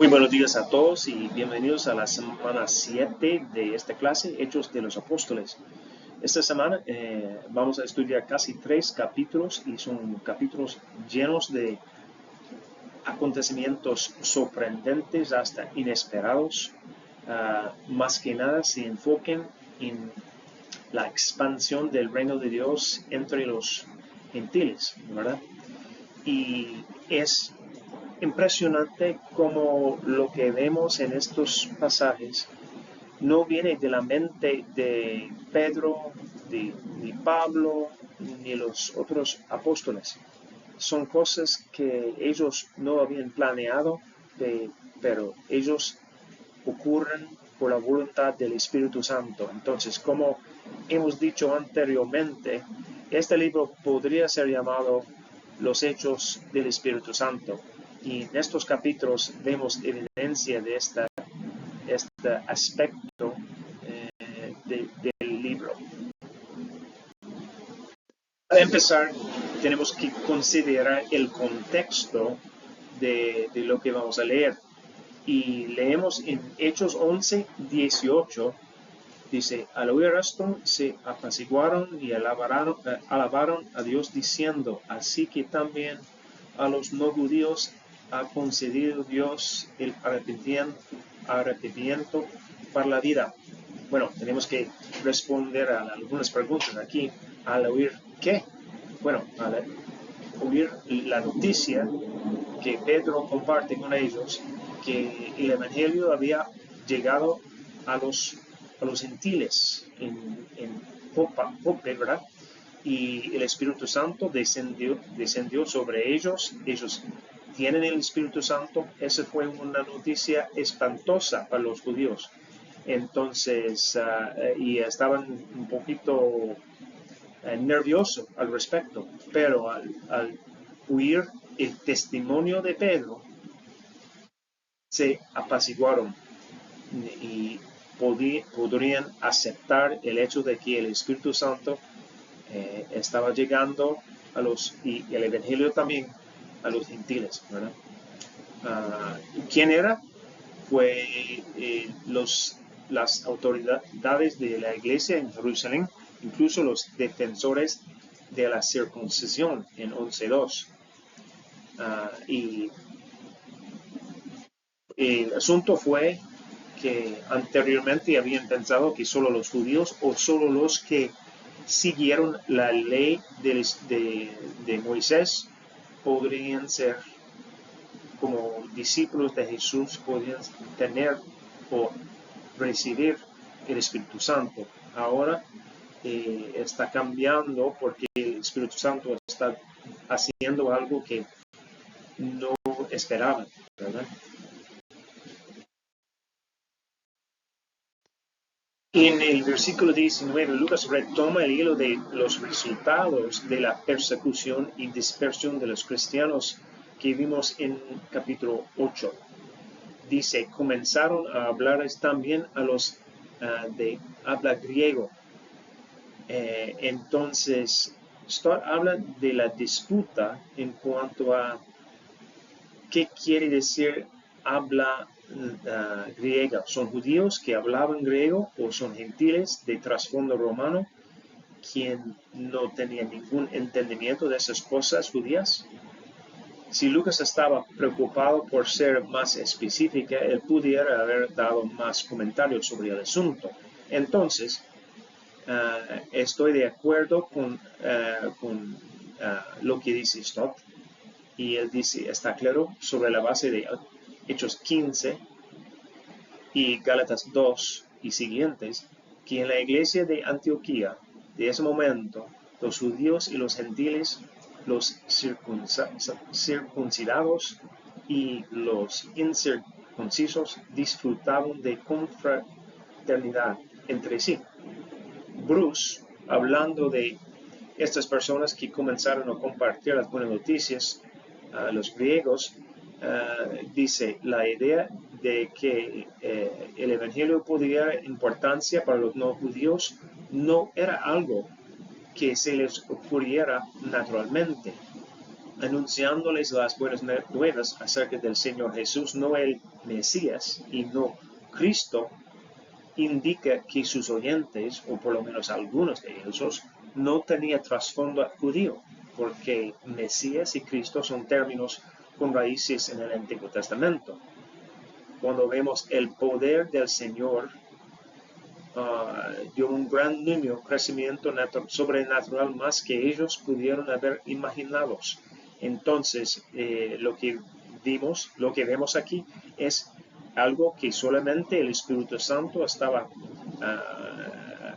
Muy buenos días a todos y bienvenidos a la semana 7 de esta clase, Hechos de los Apóstoles. Esta semana vamos a estudiar casi 3 capítulos y son capítulos llenos de acontecimientos sorprendentes hasta inesperados. Más que nada se enfoquen en la expansión del reino de Dios entre los gentiles, ¿verdad? Y es impresionante como lo que vemos en estos pasajes no viene de la mente de Pedro, ni Pablo, ni los otros apóstoles. Son cosas que ellos no habían planeado, pero ellos ocurren por la voluntad del Espíritu Santo. Entonces, como hemos dicho anteriormente, este libro podría ser llamado Los Hechos del Espíritu Santo. Y en estos capítulos vemos evidencia de este aspecto del libro. Para empezar, tenemos que considerar el contexto de lo que vamos a leer. Y leemos en Hechos 11:18, dice: al oír esto, se apaciguaron y alabaron a Dios diciendo: así que también a los no judíos ha concedido Dios el arrepentimiento para la vida. Bueno, tenemos que responder a algunas preguntas aquí. ¿Al oír qué? Bueno, al oír la noticia que Pedro comparte con ellos, que el Evangelio había llegado a los gentiles en Jope, ¿verdad? Y el Espíritu Santo descendió sobre ellos. Ellos tienen el Espíritu Santo. Esa fue una noticia espantosa para los judíos. Entonces, y estaban un poquito nerviosos al respecto, pero al oír el testimonio de Pedro, se apaciguaron y podrían aceptar el hecho de que el Espíritu Santo estaba llegando a y el Evangelio también a los gentiles, ¿verdad? ¿Quién era? Fue las autoridades de la iglesia en Jerusalén, incluso los defensores de la circuncisión en 11:2. Y el asunto fue que anteriormente habían pensado que solo los judíos o solo los que siguieron la ley de Moisés podrían ser como discípulos de Jesús, podrían tener o recibir el Espíritu Santo. Ahora está cambiando porque el Espíritu Santo está haciendo algo que no esperaban, ¿verdad? En el versículo 19, Lucas retoma el hilo de los resultados de la persecución y dispersión de los cristianos que vimos en capítulo 8. Dice: comenzaron a hablarles también a los de habla griego. Entonces, Stott habla de la disputa en cuanto a qué quiere decir habla griega. ¿Son judíos que hablaban griego o son gentiles de trasfondo romano quien no tenían ningún entendimiento de esas cosas judías? Si Lucas estaba preocupado por ser más específica, él pudiera haber dado más comentarios sobre el asunto. Entonces, estoy de acuerdo con lo que dice Stott, y él dice, está claro, sobre la base de Hechos 15 y Gálatas 2 y siguientes, que en la iglesia de Antioquía, de ese momento, los judíos y los gentiles, los circuncidados y los incircuncisos disfrutaban de confraternidad entre sí. Bruce, hablando de estas personas que comenzaron a compartir las buenas noticias, los griegos, dice la idea de que el Evangelio podría dar importancia para los no judíos no era algo que se les ocurriera naturalmente. anunciándoles las buenas nuevas acerca del Señor Jesús, no el Mesías y no Cristo, indica que sus oyentes, o por lo menos algunos de ellos, no tenían trasfondo judío, porque Mesías y Cristo son términos con raíces en el Antiguo Testamento. Cuando vemos el poder del Señor, dio un gran número, crecimiento sobrenatural más que ellos pudieron haber imaginado. Entonces, lo que vemos aquí es algo que solamente el Espíritu Santo estaba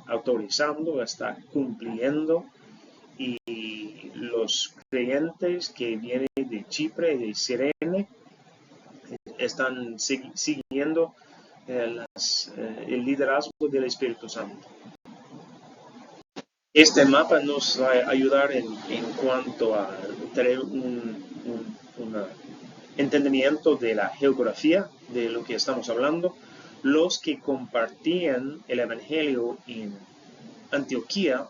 autorizando, está cumpliendo, y los creyentes que vienen de Chipre y de Cirene están siguiendo el liderazgo del Espíritu Santo. Este mapa nos va a ayudar en cuanto a tener un entendimiento de la geografía de lo que estamos hablando. Los que compartían el Evangelio en Antioquía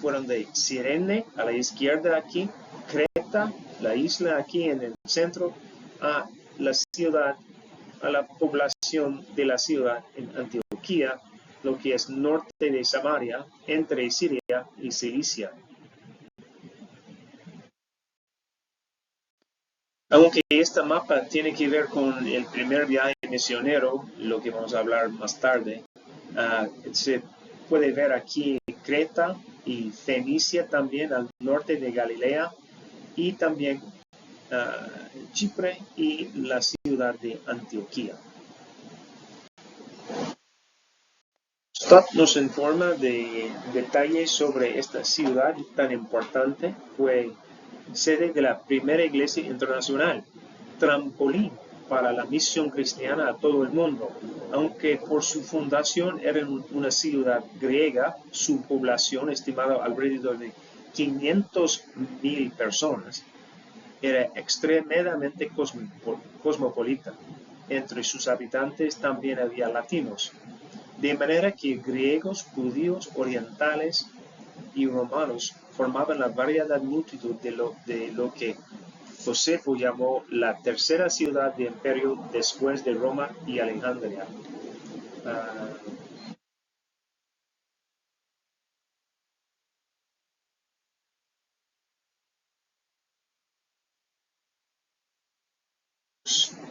fueron de Cirene, a la izquierda aquí, Creta, la isla aquí en el centro, a la ciudad, a la población de la ciudad en Antioquía, lo que es norte de Samaria, entre Siria y Cilicia. Aunque este mapa tiene que ver con el primer viaje misionero, lo que vamos a hablar más tarde, se puede ver aquí Creta y Fenicia también al norte de Galilea, y también Chipre y la ciudad de Antioquía. Stott nos informa de detalles sobre esta ciudad tan importante. Fue sede de la primera iglesia internacional, trampolín para la misión cristiana a todo el mundo. Aunque por su fundación era una ciudad griega, su población, estimada alrededor de 500,000 personas, era extremadamente cosmopolita. Entre sus habitantes también había latinos, de manera que griegos, judíos, orientales y romanos formaban la variada multitud de lo que Josefo llamó la tercera ciudad del imperio después de Roma y Alejandría.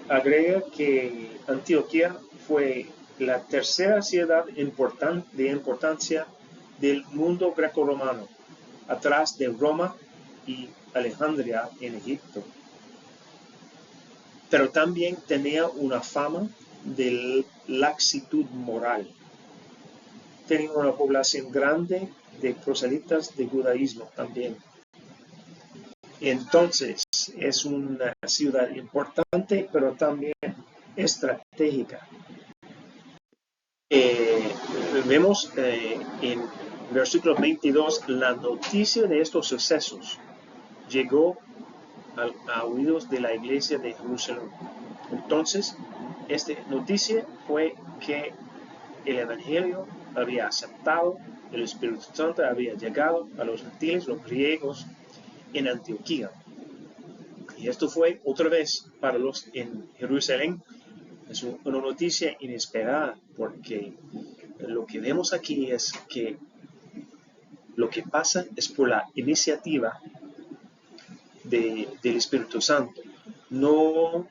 Agrega que Antioquía fue la tercera ciudad de importancia del mundo greco-romano, atrás de Roma y Alejandría en Egipto. Pero también tenía una fama de laxitud moral. Tenía una población grande de proselitas de judaísmo también. Entonces, es una ciudad importante, pero también estratégica. Vemos en versículo 22, la noticia de estos sucesos llegó a oídos de la iglesia de Jerusalén. Entonces, esta noticia fue que el Evangelio había aceptado, el Espíritu Santo había llegado a los gentiles, los griegos, en Antioquía. Y esto fue otra vez para los en Jerusalén. Es una noticia inesperada, porque lo que vemos aquí es que lo que pasa es por la iniciativa del Espíritu Santo, no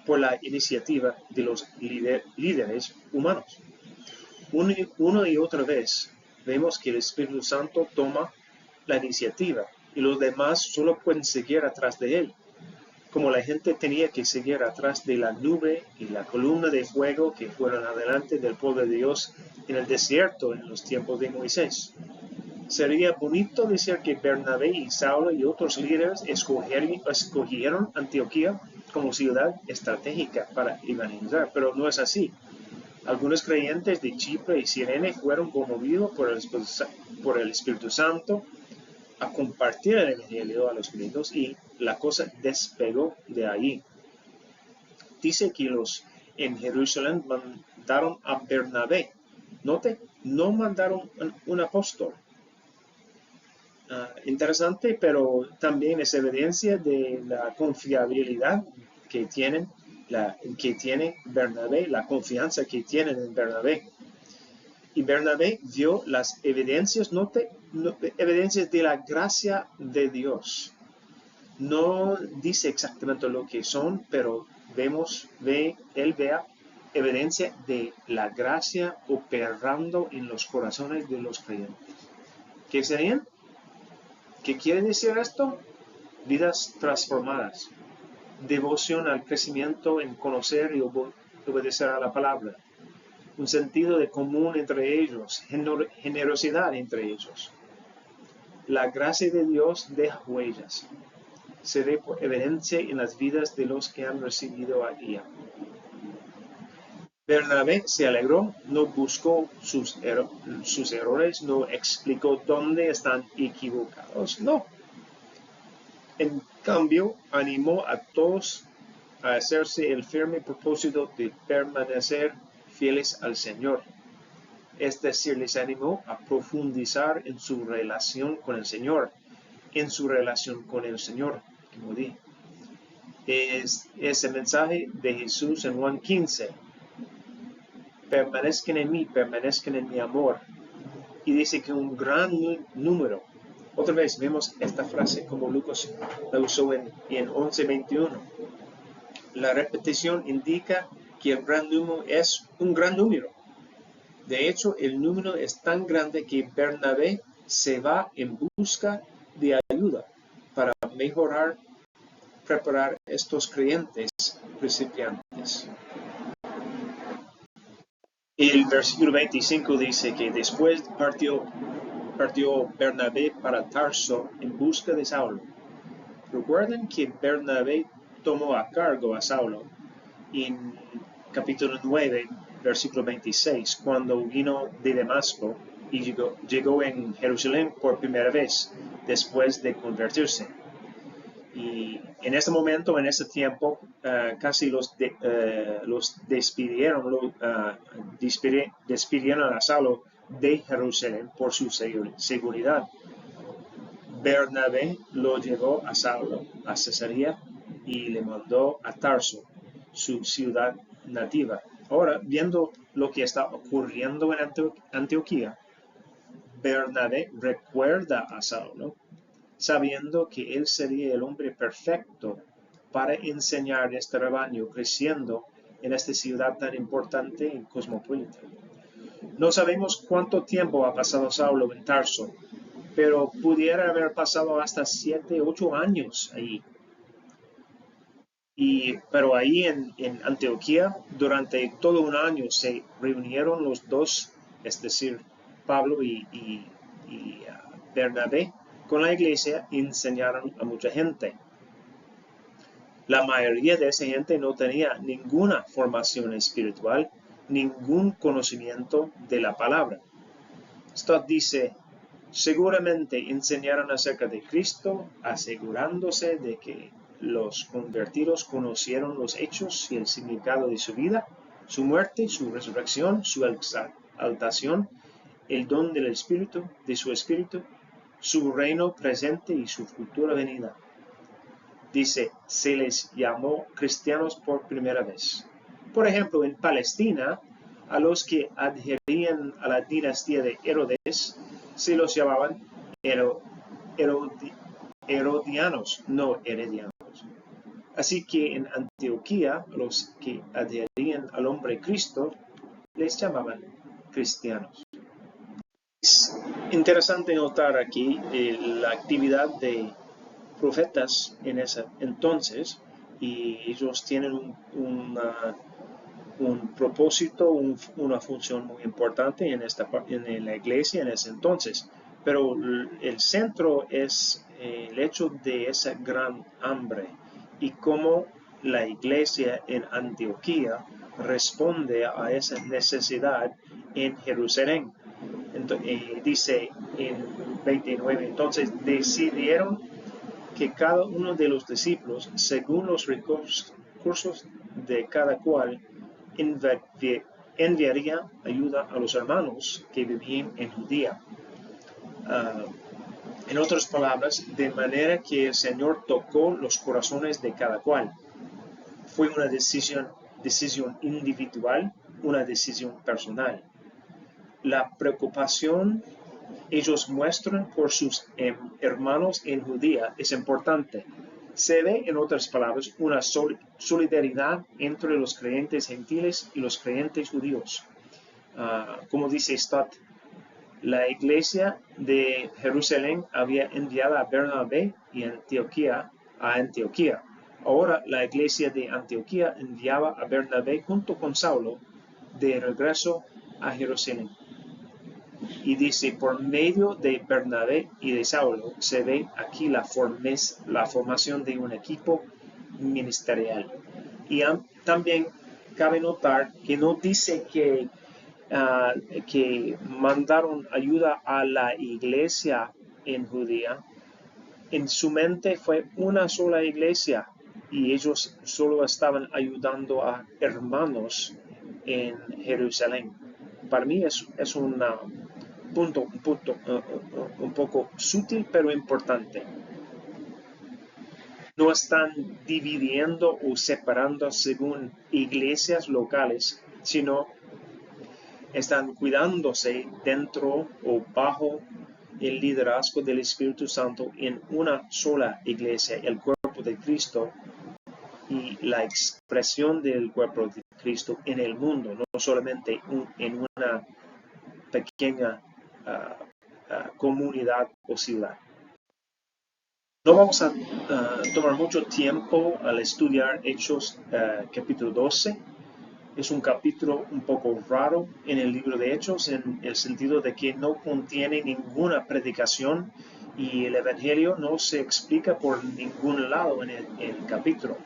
por la iniciativa de los líderes humanos. Una y otra vez vemos que el Espíritu Santo toma la iniciativa y los demás solo pueden seguir atrás de él, como la gente tenía que seguir atrás de la nube y la columna de fuego que fueron adelante del pueblo de Dios en el desierto en los tiempos de Moisés. Sería bonito decir que Bernabé y Saulo y otros líderes escogieron Antioquía como ciudad estratégica para evangelizar, pero no es así. Algunos creyentes de Chipre y Cirene fueron conmovidos por el Espíritu Santo a compartir el Evangelio a los griegos, y la cosa despegó de ahí. Dice que los en Jerusalén mandaron a Bernabé. Note, no mandaron un apóstol. interesante, pero también es evidencia de la confiabilidad que que tiene Bernabé, la confianza que tienen en Bernabé. Y Bernabé vio las evidencias, evidencias de la gracia de Dios. No dice exactamente lo que son, pero él vea evidencia de la gracia operando en los corazones de los creyentes. ¿Qué serían? ¿Qué quiere decir esto? Vidas transformadas, devoción al crecimiento en conocer y obedecer a la palabra, un sentido de común entre ellos, generosidad entre ellos. La gracia de Dios deja huellas, se ve por evidencia en las vidas de los que han recibido a guía. Bernabé se alegró, no buscó sus errores, no explicó dónde están equivocados, no. En cambio, animó a todos a hacerse el firme propósito de permanecer fieles al Señor. Es decir, les animó a profundizar en su relación con el Señor, como dije. Es el mensaje de Jesús en Juan 15. Permanezcan en mí, permanezcan en mi amor. Y dice que un gran número. Otra vez vemos esta frase como Lucas la usó en 11:21. La repetición indica que el gran número es un gran número. De hecho, el número es tan grande que Bernabé se va en busca de ayuda para preparar estos creyentes principiantes. El versículo 25 dice que después partió Bernabé para Tarso en busca de Saulo. Recuerden que Bernabé tomó a cargo a Saulo en capítulo 9, versículo 26, cuando vino de Damasco y llegó en Jerusalén por primera vez después de convertirse. Y en este momento, en este tiempo, casi los despidieron a Saulo de Jerusalén por su seguridad. Bernabé lo llevó a Saulo a Cesarea y le mandó a Tarso, su ciudad nativa. Ahora, viendo lo que está ocurriendo en Antioquía, Bernabé recuerda a Saulo, sabiendo que él sería el hombre perfecto para enseñar este rebaño creciendo en esta ciudad tan importante y cosmopolita. No sabemos cuánto tiempo ha pasado Saulo en Tarso, pero pudiera haber pasado hasta 7, 8 años ahí. Pero ahí en Antioquía, durante todo un año se reunieron los dos, es decir, Pablo y Bernabé, con la iglesia y enseñaron a mucha gente. La mayoría de esa gente no tenía ninguna formación espiritual, ningún conocimiento de la palabra. Stott dice, seguramente enseñaron acerca de Cristo, asegurándose de que los convertidos conocieron los hechos y el significado de su vida, su muerte, su resurrección, su exaltación, el don del Espíritu, de su Espíritu, su reino presente y su futura venida. Dice, se les llamó cristianos por primera vez. Por ejemplo, en Palestina, a los que adherían a la dinastía de Herodes, se los llamaban herodianos, no heredianos. Así que en Antioquía, los que adherían al hombre Cristo, les llamaban cristianos. Es interesante notar aquí la actividad de profetas en ese entonces, y ellos tienen un propósito, una función muy importante en la iglesia en ese entonces. Pero el centro es el hecho de esa gran hambre y cómo la iglesia en Antioquía responde a esa necesidad en Jerusalén. Dice en 29, entonces decidieron que cada uno de los discípulos, según los recursos de cada cual, enviaría ayuda a los hermanos que vivían en Judea. En otras palabras, de manera que el Señor tocó los corazones de cada cual. Fue una decisión individual, una decisión personal. La preocupación ellos muestran por sus hermanos en Judía es importante. Se ve, en otras palabras, una solidaridad entre los creyentes gentiles y los creyentes judíos. Como dice Stott, la iglesia de Jerusalén había enviado a Bernabé y a Antioquía. Ahora la iglesia de Antioquía enviaba a Bernabé junto con Saulo de regreso a Jerusalén. Y dice, por medio de Bernabé y de Saulo se ve aquí la formación de un equipo ministerial. Y también cabe notar que no dice que mandaron ayuda a la iglesia en Judea. En su mente fue una sola iglesia y ellos solo estaban ayudando a hermanos en Jerusalén. Para mí es un punto un poco sutil pero importante. No están dividiendo o separando según iglesias locales, sino están cuidándose dentro o bajo el liderazgo del Espíritu Santo en una sola iglesia, el cuerpo de Cristo y la expresión del cuerpo de Cristo en el mundo, no solamente en una pequeña comunidad o ciudad. No vamos a tomar mucho tiempo al estudiar Hechos capítulo 12. Es un capítulo un poco raro en el libro de Hechos, en el sentido de que no contiene ninguna predicación y el Evangelio no se explica por ningún lado en el capítulo.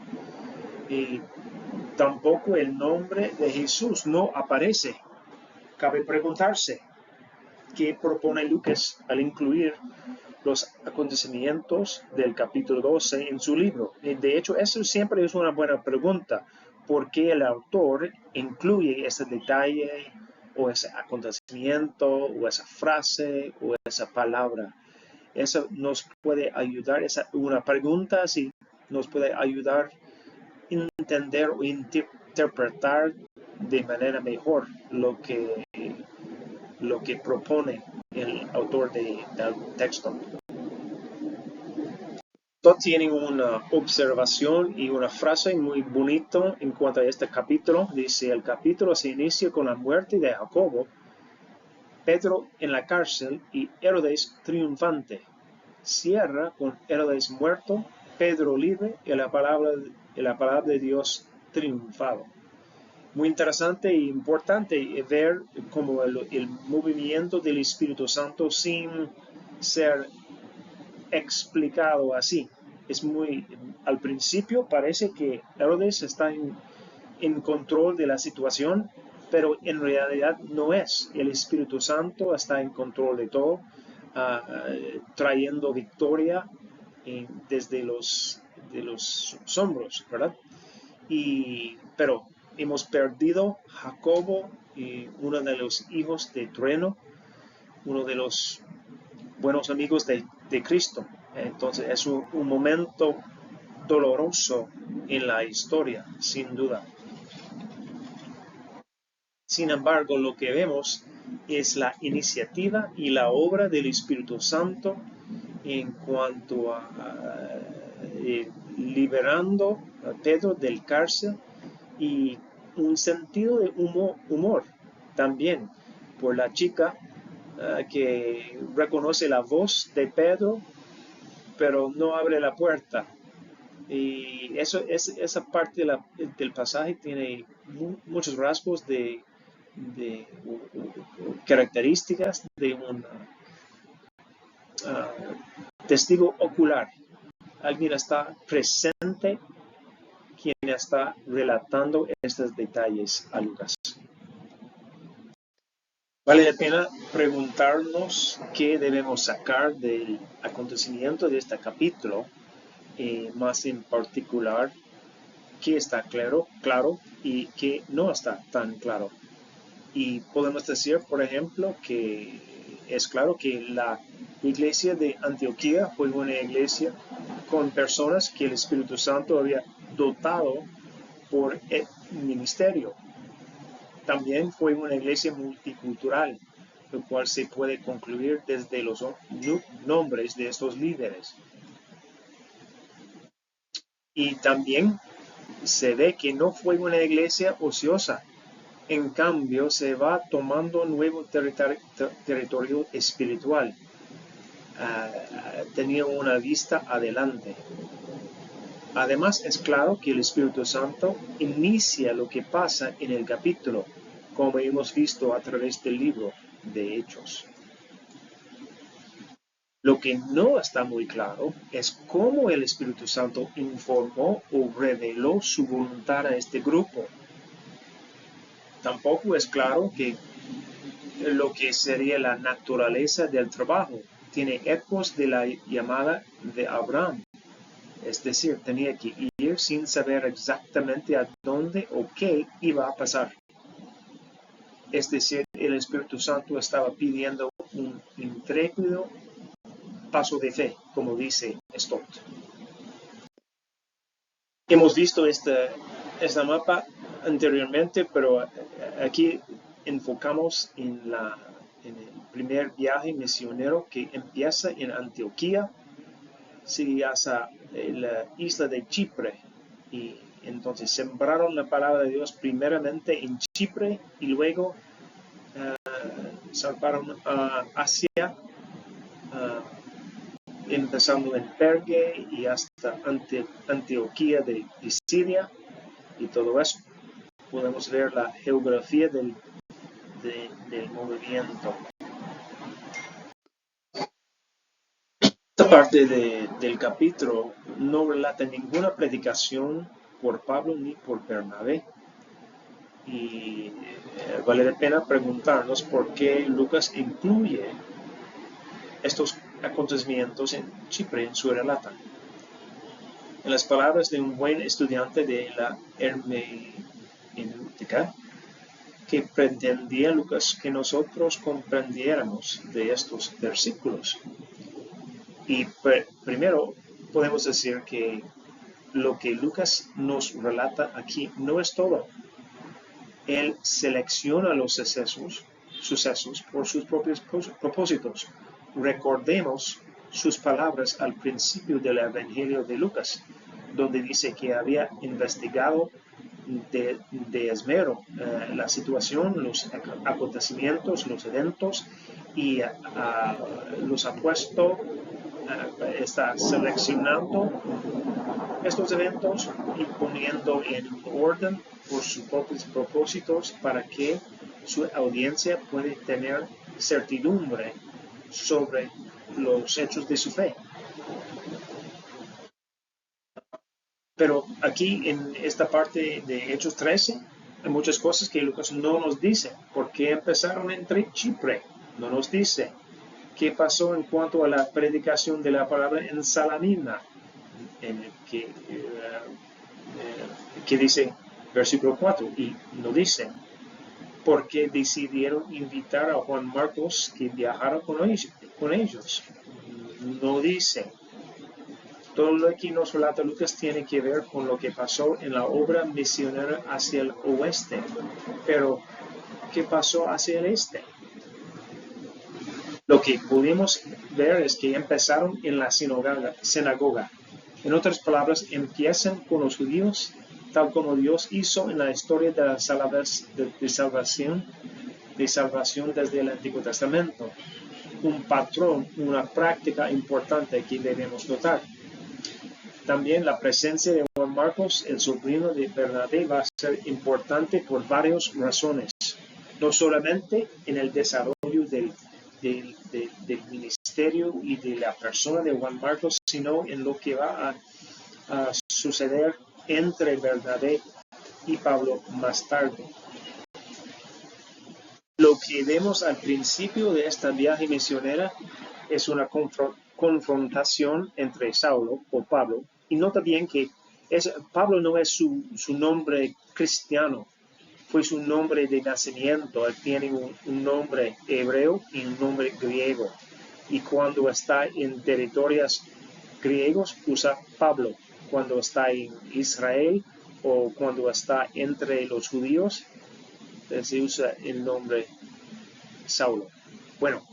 Y tampoco el nombre de Jesús no aparece. Cabe preguntarse, ¿qué propone Lucas al incluir los acontecimientos del capítulo 12 en su libro? De hecho, eso siempre es una buena pregunta. ¿Por qué el autor incluye ese detalle o ese acontecimiento o esa frase o esa palabra? Eso nos puede ayudar, una pregunta así nos puede ayudar a entender o interpretar de manera mejor lo que propone el autor del texto. Tiene una observación y una frase muy bonita en cuanto a este capítulo. Dice, el capítulo se inicia con la muerte de Jacobo, Pedro en la cárcel y Herodes triunfante. Cierra con Herodes muerto, Pedro libre y la palabra de Dios triunfado. Muy interesante e importante ver como el movimiento del Espíritu Santo sin ser explicado así. Al principio parece que Herodes está en control de la situación, pero en realidad no es. El Espíritu Santo está en control de todo, trayendo victoria desde los hombros, ¿verdad? Pero hemos perdido Jacobo, uno de los hijos de trueno, uno de los buenos amigos de Cristo. Entonces es un momento doloroso en la historia, sin duda. Sin embargo, lo que vemos es la iniciativa y la obra del Espíritu Santo en cuanto a liberando a Pedro del cárcel y un sentido de humor también por la chica que reconoce la voz de Pedro, pero no abre la puerta. Y esa parte del pasaje tiene muchos rasgos de características de un testigo ocular. Alguien está presente quien está relatando estos detalles a Lucas. Vale la pena preguntarnos qué debemos sacar del acontecimiento de este capítulo, más en particular, qué está claro y qué no está tan claro. Y podemos decir, por ejemplo, que es claro que la La iglesia de Antioquía fue una iglesia con personas que el Espíritu Santo había dotado por el ministerio. También fue una iglesia multicultural, lo cual se puede concluir desde los nombres de estos líderes. Y también se ve que no fue una iglesia ociosa. En cambio, se va tomando nuevo territorio espiritual. Tenía una vista adelante. Además, es claro que el Espíritu Santo inicia lo que pasa en el capítulo, como hemos visto a través del libro de Hechos. Lo que no está muy claro es cómo el Espíritu Santo informó o reveló su voluntad a este grupo. Tampoco es claro que lo que sería la naturaleza del trabajo tiene ecos de la llamada de Abraham. Es decir, tenía que ir sin saber exactamente a dónde o qué iba a pasar. Es decir, el Espíritu Santo estaba pidiendo un intrépido paso de fe, como dice Stott. Hemos visto este mapa anteriormente, pero aquí enfocamos en el primer viaje misionero que empieza en Antioquía, sigue hasta la isla de Chipre, y entonces sembraron la palabra de Dios primeramente en Chipre y luego zarparon a Asia, empezando en Perge y hasta Antioquía de Siria y todo eso. Podemos ver la geografía del movimiento. Esta parte del capítulo no relata ninguna predicación por Pablo ni por Bernabé. Y vale la pena preguntarnos por qué Lucas incluye estos acontecimientos en Chipre en su relato. En las palabras de un buen estudiante de la hermenéutica, que pretendía Lucas que nosotros comprendiéramos de estos versículos. Y primero podemos decir que lo que Lucas nos relata aquí no es todo. Él selecciona los sucesos por sus propios propósitos. Recordemos sus palabras al principio del Evangelio de Lucas, donde dice que había investigado de esmero la situación, los acontecimientos, los eventos, y los ha puesto, está seleccionando estos eventos y poniendo en orden por sus propios propósitos para que su audiencia pueda tener certidumbre sobre los hechos de su fe. Pero aquí en esta parte de Hechos 13 hay muchas cosas que Lucas no nos dice. ¿Por qué empezaron en Chipre? No nos dice. ¿Qué pasó en cuanto a la predicación de la palabra en Salamina? Que dice versículo 4, y no dice por qué decidieron invitar a Juan Marcos que viajara con ellos. No dice. Todo lo que nos relata Lucas tiene que ver con lo que pasó en la obra misionera hacia el oeste. Pero, ¿qué pasó hacia el este? Lo que pudimos ver es que empezaron en la sinagoga. En otras palabras, empiezan con los judíos, tal como Dios hizo en la historia de la salvación desde el Antiguo Testamento. Un patrón, una práctica importante que debemos notar. También la presencia de Juan Marcos, el sobrino de Bernabé, va a ser importante por varias razones. No solamente en el desarrollo del ministerio y de la persona de Juan Marcos, sino en lo que va a suceder entre Bernabé y Pablo más tarde. Lo que vemos al principio de esta viaje misionera es una confrontación entre Saulo o Pablo. Y nota bien que Pablo no es su nombre cristiano, fue su nombre de nacimiento. Él tiene un nombre hebreo y un nombre griego. Y cuando está en territorios griegos, usa Pablo. Cuando está en Israel o cuando está entre los judíos, se usa el nombre Saulo. Bueno,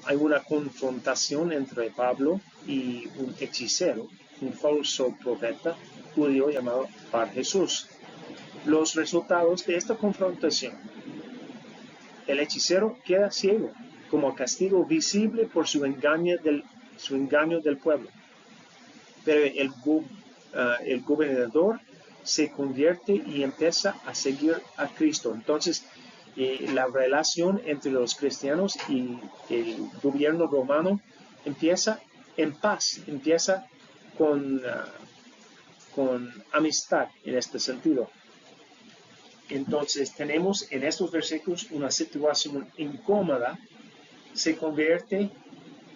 hay una confrontación entre Pablo y un hechicero, un falso profeta judío llamado Bar Jesús. Los resultados de esta confrontación: el hechicero queda ciego como castigo visible por su engaño del pueblo. Pero el gobernador se convierte y empieza a seguir a Cristo. Entonces, la relación entre los cristianos y el gobierno romano empieza en paz, empieza con amistad en este sentido. Entonces tenemos en estos versículos una situación incómoda, se convierte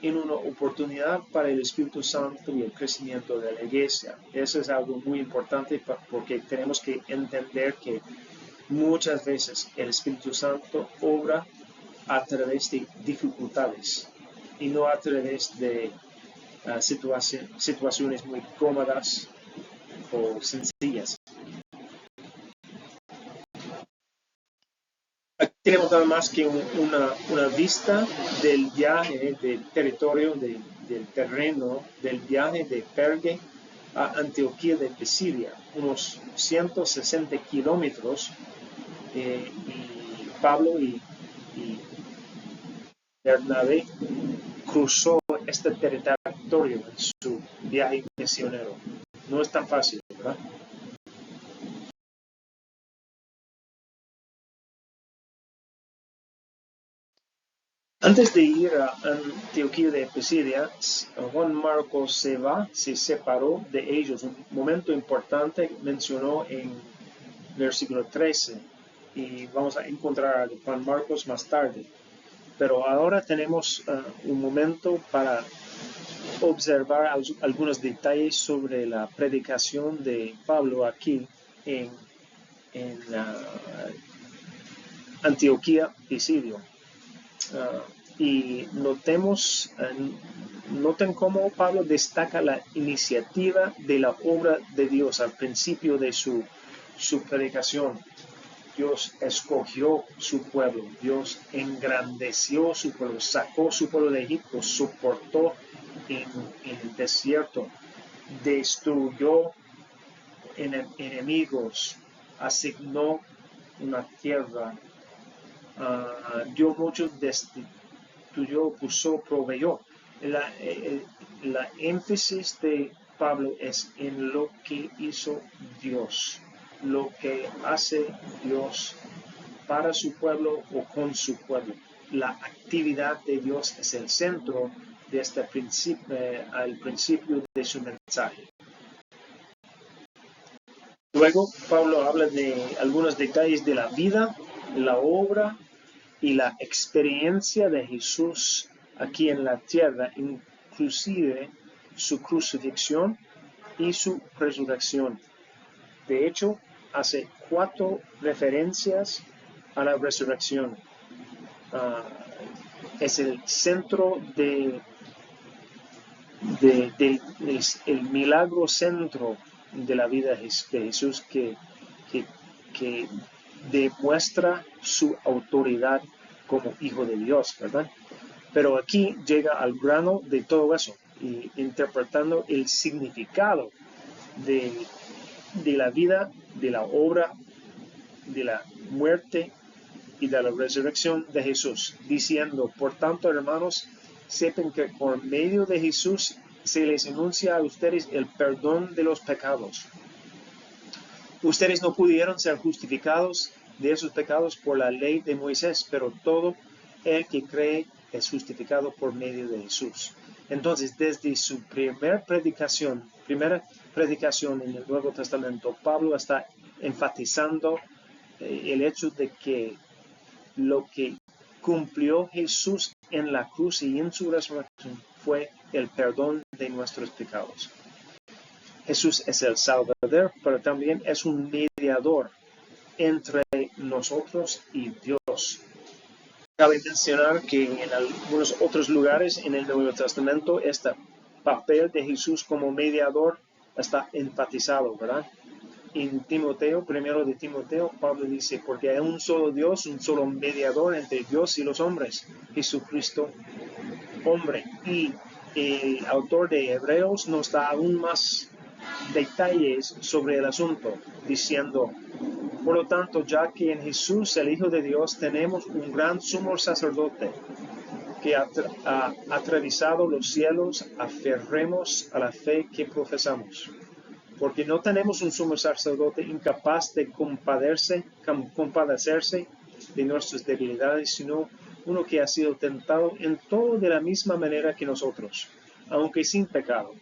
en una oportunidad para el Espíritu Santo y el crecimiento de la iglesia. Eso es algo muy importante porque tenemos que entender que muchas veces el Espíritu Santo obra a través de dificultades y no a través de situaciones muy cómodas o sencillas. Aquí tenemos nada más que una vista del viaje, del territorio, del terreno, del viaje de Perge a Antioquía de Pisidia, unos 160 kilómetros, y Pablo y Bernabé cruzó este territorio en su viaje misionero. No es tan fácil, ¿verdad? Antes de ir a Antioquía de Pisidia, Juan Marcos se separó de ellos. Un momento importante mencionó en versículo 13, y vamos a encontrar a Juan Marcos más tarde. Pero ahora tenemos un momento para observar algunos detalles sobre la predicación de Pablo aquí en Antioquía Pisidia. Y noten cómo Pablo destaca la iniciativa de la obra de Dios al principio de su predicación. Dios escogió su pueblo, Dios engrandeció su pueblo, sacó su pueblo de Egipto, soportó en el desierto, destruyó enemigos, asignó una tierra, dio muchos destituyó, puso, proveyó. La énfasis de Pablo es en lo que hizo Dios, lo que hace Dios para su pueblo o con su pueblo. La actividad de Dios es el centro de este al principio de su mensaje. Luego Pablo habla de algunos detalles de la vida, la obra y la experiencia de Jesús aquí en la tierra, inclusive su crucifixión y su resurrección. De hecho, hace 4 referencias a la resurrección. Es el centro del milagro centro de la vida de Jesús que demuestra su autoridad como Hijo de Dios, ¿verdad? Pero aquí llega al grano de todo eso, y interpretando el significado de la vida, de la obra, de la muerte y de la resurrección de Jesús, diciendo: por tanto, hermanos, sepan que por medio de Jesús se les anuncia a ustedes el perdón de los pecados. Ustedes no pudieron ser justificados de esos pecados por la ley de Moisés, pero todo el que cree es justificado por medio de Jesús. Entonces, desde su primera predicación en el Nuevo Testamento, Pablo está enfatizando el hecho de que lo que cumplió Jesús en la cruz y en su resurrección fue el perdón de nuestros pecados. Jesús es el Salvador, pero también es un mediador entre nosotros y Dios. Cabe mencionar que en algunos otros lugares en el Nuevo Testamento este papel de Jesús como mediador está enfatizado, ¿verdad? En Timoteo, primero de Timoteo, Pablo dice, porque hay un solo Dios, un solo mediador entre Dios y los hombres, Jesucristo, hombre. Y el autor de Hebreos nos da aún más detalles sobre el asunto, diciendo, por lo tanto, ya que en Jesús, el Hijo de Dios, tenemos un gran sumo sacerdote que ha atravesado los cielos, aferremos a la fe que profesamos. Porque no tenemos un sumo sacerdote incapaz de compadecerse de nuestras debilidades, sino uno que ha sido tentado en todo de la misma manera que nosotros, aunque sin pecado.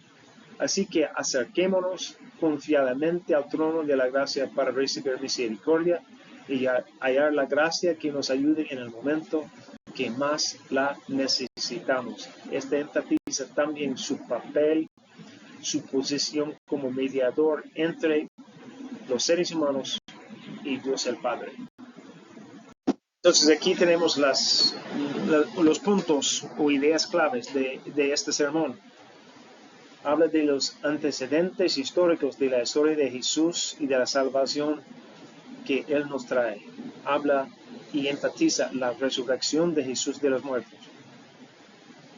Así que acerquémonos confiadamente al trono de la gracia para recibir misericordia y hallar la gracia que nos ayude en el momento que más la necesitamos. Este enfatiza también su papel, su posición como mediador entre los seres humanos y Dios el Padre. Entonces aquí tenemos los puntos o ideas claves de este sermón. Habla de los antecedentes históricos de la historia de Jesús y de la salvación que Él nos trae. Habla y enfatiza la resurrección de Jesús de los muertos.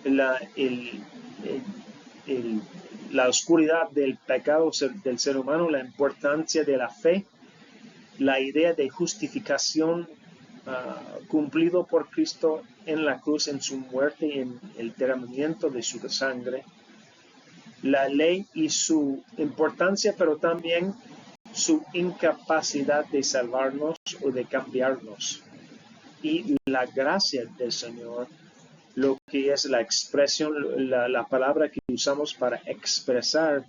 La oscuridad del pecado del ser humano, la importancia de la fe, la idea de justificación cumplido por Cristo en la cruz, en su muerte y en el derramamiento de su sangre, la ley y su importancia, pero también su incapacidad de salvarnos o de cambiarnos. Y la gracia del Señor, lo que es la expresión, la palabra que usamos para expresar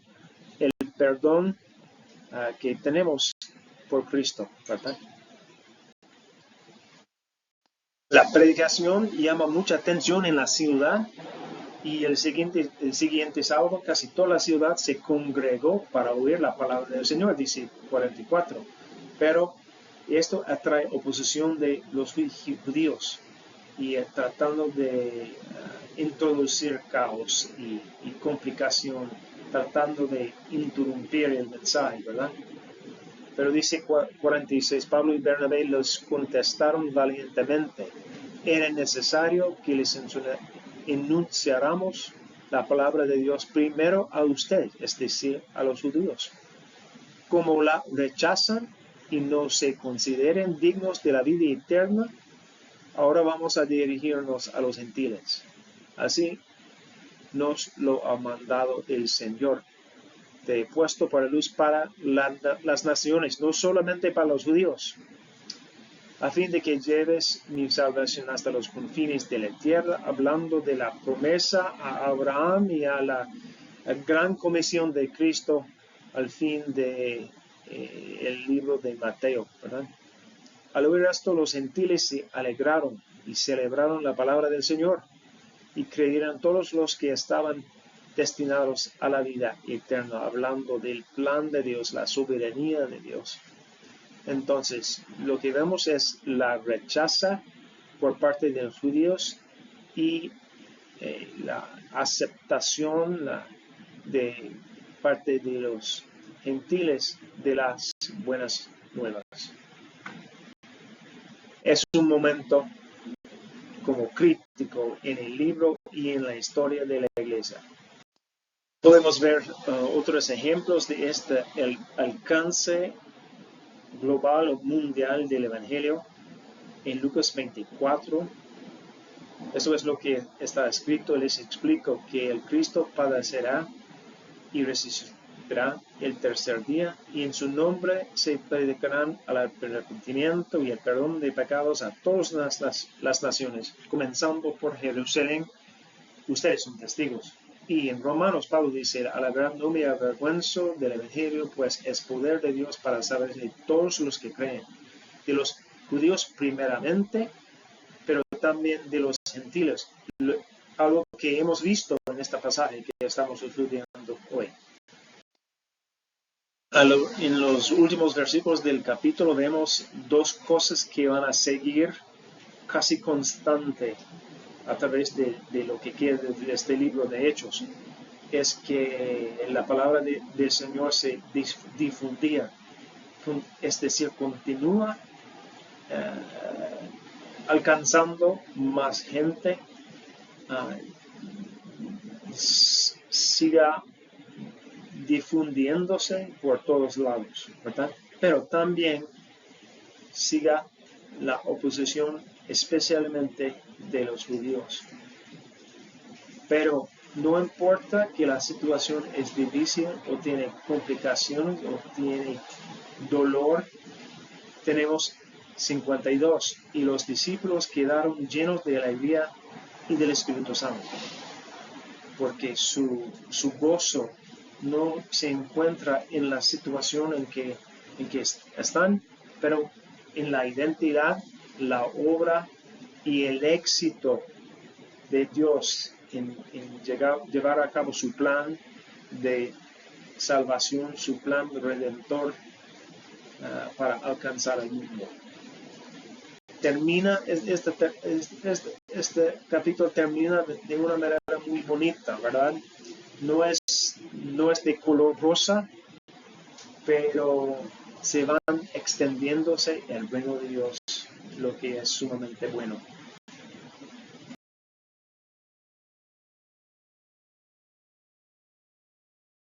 el perdón que tenemos por Cristo, ¿verdad? La predicación llama mucha atención en la ciudad y el siguiente sábado casi toda la ciudad se congregó para oír la palabra del Señor, dice 44. Pero esto atrae oposición de los judíos y tratando de introducir caos y complicación, tratando de interrumpir el mensaje, ¿verdad? Pero dice 46, Pablo y Bernabé los contestaron valientemente. Era necesario que les enunciáramos la palabra de Dios primero a usted, es decir, a los judíos. Como la rechazan y no se consideren dignos de la vida eterna, ahora vamos a dirigirnos a los gentiles. Así nos lo ha mandado el Señor. Te he puesto para luz para las naciones, no solamente para los judíos, a fin de que lleves mi salvación hasta los confines de la tierra, hablando de la promesa a Abraham y a la gran comisión de Cristo al fin de el libro de Mateo, ¿verdad? Al oír esto, los gentiles se alegraron y celebraron la palabra del Señor, y creyeron todos los que estaban destinados a la vida eterna, hablando del plan de Dios, la soberanía de Dios. Entonces, lo que vemos es la rechaza por parte de los judíos y la aceptación de parte de los gentiles de las buenas nuevas. Es un momento como crítico en el libro y en la historia de la iglesia. Podemos ver otros ejemplos de el alcance global o mundial del Evangelio en Lucas 24. Eso es lo que está escrito. Les explico que el Cristo padecerá y resucitará el tercer día, y en su nombre se predicarán al arrepentimiento y el perdón de pecados a todas las naciones, comenzando por Jerusalén. Ustedes son testigos. Y en Romanos, Pablo dice, a la verdad no me avergüenzo del Evangelio, pues es poder de Dios para salvación de todos los que creen, de los judíos primeramente, pero también de los gentiles, algo que hemos visto en esta pasaje que estamos estudiando hoy. En los últimos versículos del capítulo vemos dos cosas que van a seguir casi constante a través de lo que queda de este libro de Hechos, es que la palabra del Señor se difundía, es decir, continúa alcanzando más gente, siga difundiéndose por todos lados, ¿verdad? Pero también siga la oposición, especialmente de los judíos. Pero no importa que la situación es difícil o tiene complicaciones o tiene dolor, tenemos 52 y los discípulos quedaron llenos de alegría y del Espíritu Santo, porque su gozo no se encuentra en la situación en que están, pero en la identidad, la obra y el éxito de Dios en llevar a cabo su plan de salvación, su plan redentor para alcanzar al mundo. Termina, este capítulo termina de una manera muy bonita, ¿verdad? No es de color rosa, pero se van extendiéndose el reino de Dios, lo que es sumamente bueno.